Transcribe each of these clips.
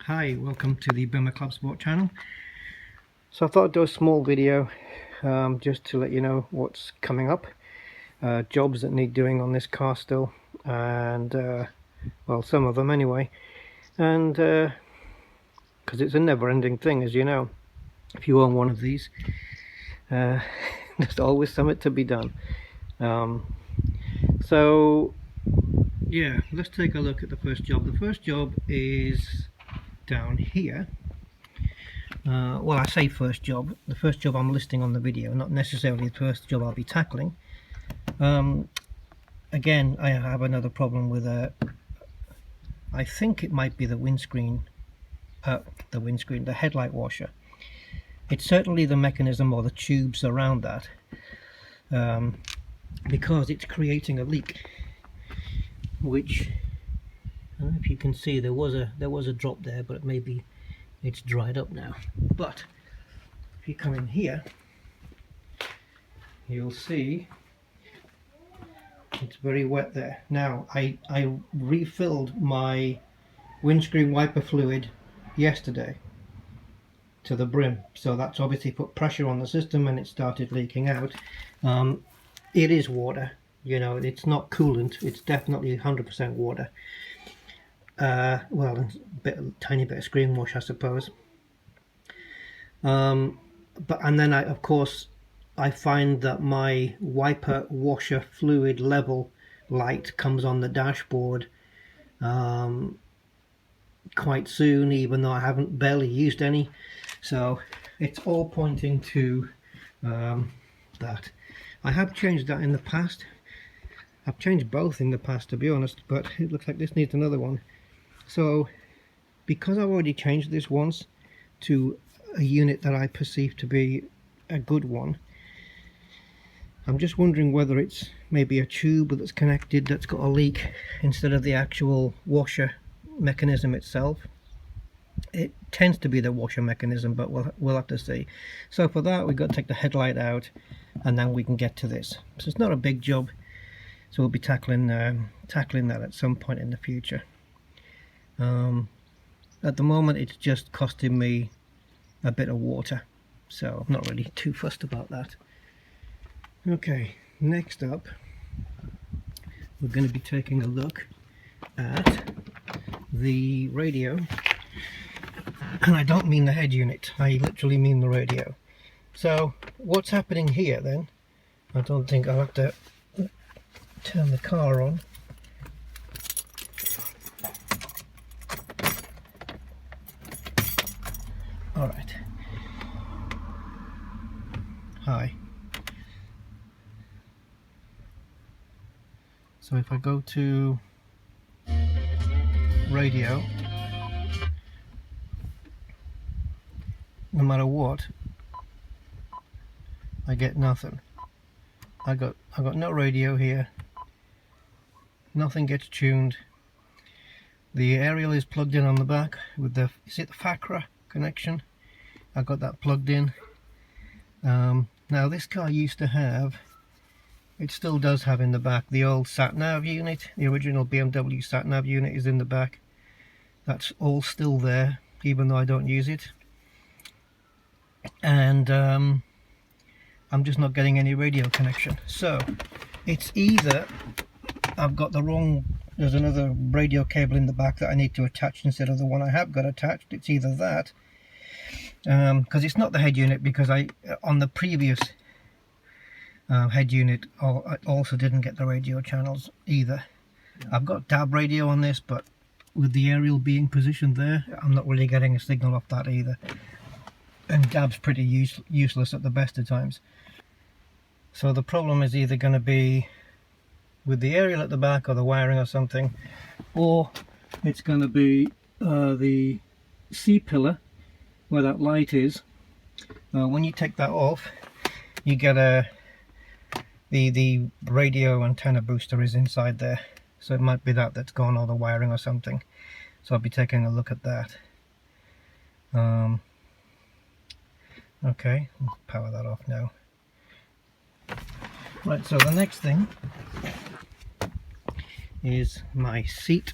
Hi, welcome to the Ci Clubsport channel. So I thought I'd do a small video just to let you know what's coming up, jobs that need doing on this car still, and well, some of them anyway, and because it's a never-ending thing, as you know. If you own one of these, there's always something to be done. So yeah, let's take a look at the first job. The first job is down here. Well, I say first job, the first job I'm listing on the video, not necessarily the first job I'll be tackling. Again, I have another problem with I think it might be the windscreen, the headlight washer. It's certainly the mechanism or the tubes around that, because it's creating a leak, which I don't know if you can see, there was a drop there, but maybe it's dried up now. But if you come in here, you'll see it's very wet there. Now I refilled my windscreen wiper fluid yesterday to the brim, so that's obviously put pressure on the system and it started leaking out. It is water, you know, it's not coolant, it's definitely 100% water. Well, a tiny bit of screen wash, I suppose. And then of course I find that my wiper washer fluid level light comes on the dashboard quite soon, even though I haven't barely used any. So it's all pointing to that. I have changed that in the past. I've changed both in the past, to be honest, but it looks like this needs another one. So because I've already changed this once to a unit that I perceive to be a good one, I'm just wondering whether it's maybe a tube that's connected that's got a leak instead of the actual washer mechanism itself. It tends to be the washer mechanism, but we'll have to see. So for that, we've got to take the headlight out, and then we can get to this. So it's not a big job, so we'll be tackling that at some point in the future. At the moment, it's just costing me a bit of water, so I'm not really too fussed about that. Okay, next up, we're going to be taking a look at the radio, and I don't mean the head unit, I literally mean the radio. So what's happening here then? I don't think I'll have to turn the car on. Alright. Hi. So if I go to radio, no matter what, I get nothing. I got no radio here. Nothing gets tuned. The aerial is plugged in on the back with the, is it the FACRA connection? I got that plugged in. Now this car used to have, it still does have in the back, the old sat-nav unit. The original BMW sat-nav unit is in the back. That's all still there, even though I don't use it. And I'm just not getting any radio connection. So it's either I've got the wrong, there's another radio cable in the back that I need to attach instead of the one I have got attached. It's either that, because it's not the head unit, because on the previous head unit I also didn't get the radio channels either. I've got DAB radio on this, but with the aerial being positioned there, I'm not really getting a signal off that either. And DAB's pretty useless at the best of times. So the problem is either going to be with the aerial at the back or the wiring or something, or it's going to be the C-pillar where that light is. When you take that off, you get the radio antenna booster is inside there, so it might be that's gone, or the wiring or something. So I'll be taking a look at that. Okay, I'll power that off now. Right, so the next thing is my seat.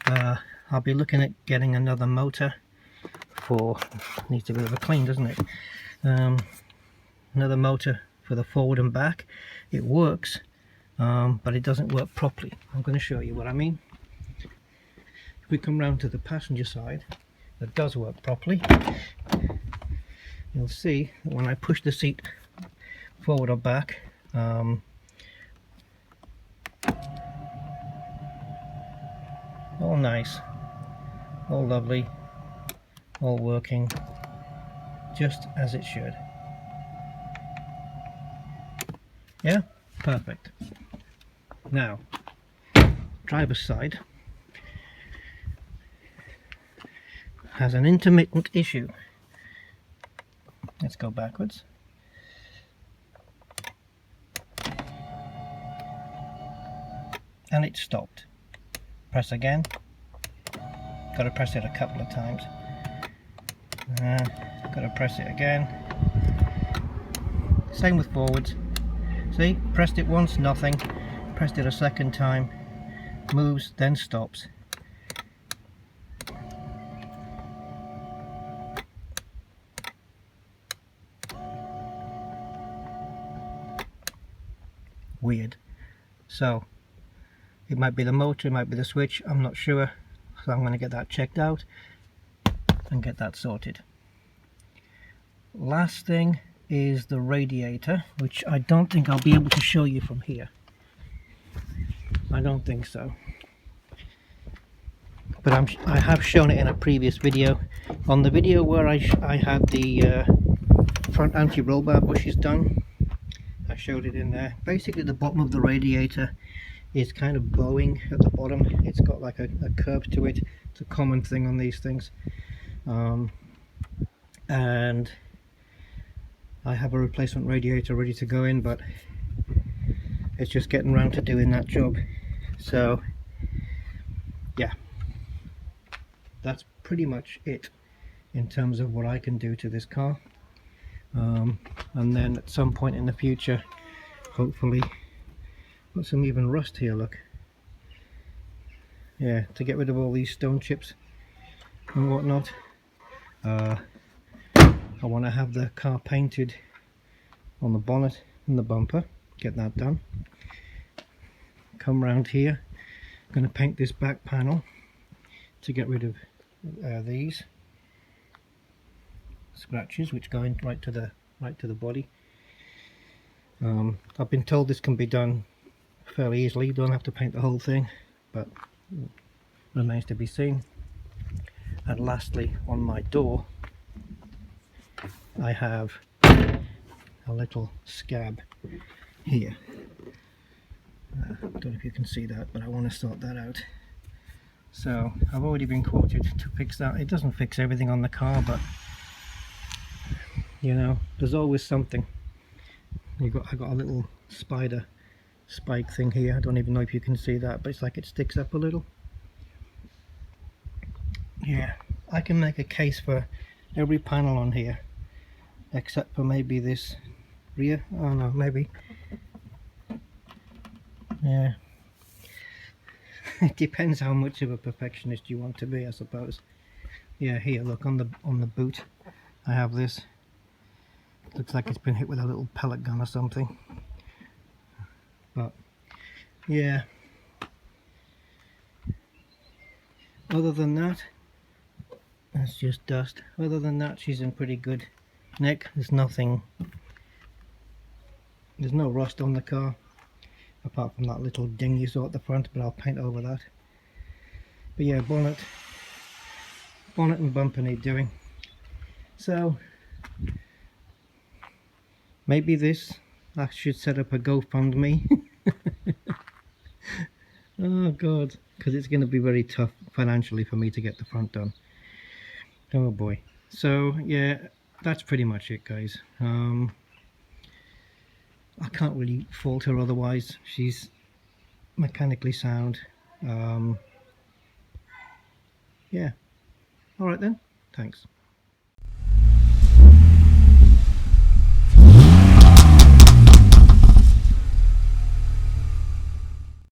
I'll be looking at getting another motor for, needs a bit of a clean, doesn't it? Another motor for the forward and back. It works, but it doesn't work properly. I'm going to show you what I mean. If we come round to the passenger side, that does work properly. You'll see that when I push the seat forward or back, all nice, all lovely, all working just as it should. Yeah, perfect. Now, driver's side has an intermittent issue. Let's go backwards. And it stopped. Press again. Got to press it a couple of times. Got to press it again. Same with forwards. See, pressed it once, nothing. Pressed it a second time, moves, then stops. Weird. So it might be the motor, it might be the switch, I'm not sure. So I'm going to get that checked out and get that sorted. Last thing is the radiator, which I don't think I'll be able to show you from here. I don't think so. But I have shown it in a previous video. On the video where I had the front anti-roll bar bushes done, I showed it in there. Basically the bottom of the radiator is kind of bowing at the bottom. It's got like a curve to it. It's a common thing on these things. And I have a replacement radiator ready to go in, but it's just getting around to doing that job. So yeah, that's pretty much it in terms of what I can do to this car. And then at some point in the future, hopefully, got some even rust here, look. Yeah, to get rid of all these stone chips and whatnot. I want to have the car painted on the bonnet and the bumper, get that done. Come round here, I'm going to paint this back panel to get rid of these scratches which go in right to the body. I've been told this can be done fairly easily, you don't have to paint the whole thing, but remains to be seen. And lastly, on my door I have a little scab here. I don't know if you can see that, but I want to sort that out. So I've already been quoted to fix that. It doesn't fix everything on the car, but you know, there's always something. I got a little spider spike thing here. I don't even know if you can see that, but it's like it sticks up a little. Yeah, I can make a case for every panel on here except for maybe this rear. Oh no, maybe. Yeah. It depends how much of a perfectionist you want to be, I suppose. Yeah, here, look, on the boot I have this. Looks like it's been hit with a little pellet gun or something. But yeah, other than that, that's just dust. Other than that, she's in pretty good nick. There's nothing, there's no rust on the car apart from that little ding you saw at the front, but I'll paint over that. But yeah, bonnet and bumper need doing. So maybe this, I should set up a GoFundMe. Oh god, because it's going to be very tough financially for me to get the front done. Oh boy. So yeah, that's pretty much it, guys. I can't really fault her otherwise. She's mechanically sound. Yeah. Alright then. Thanks.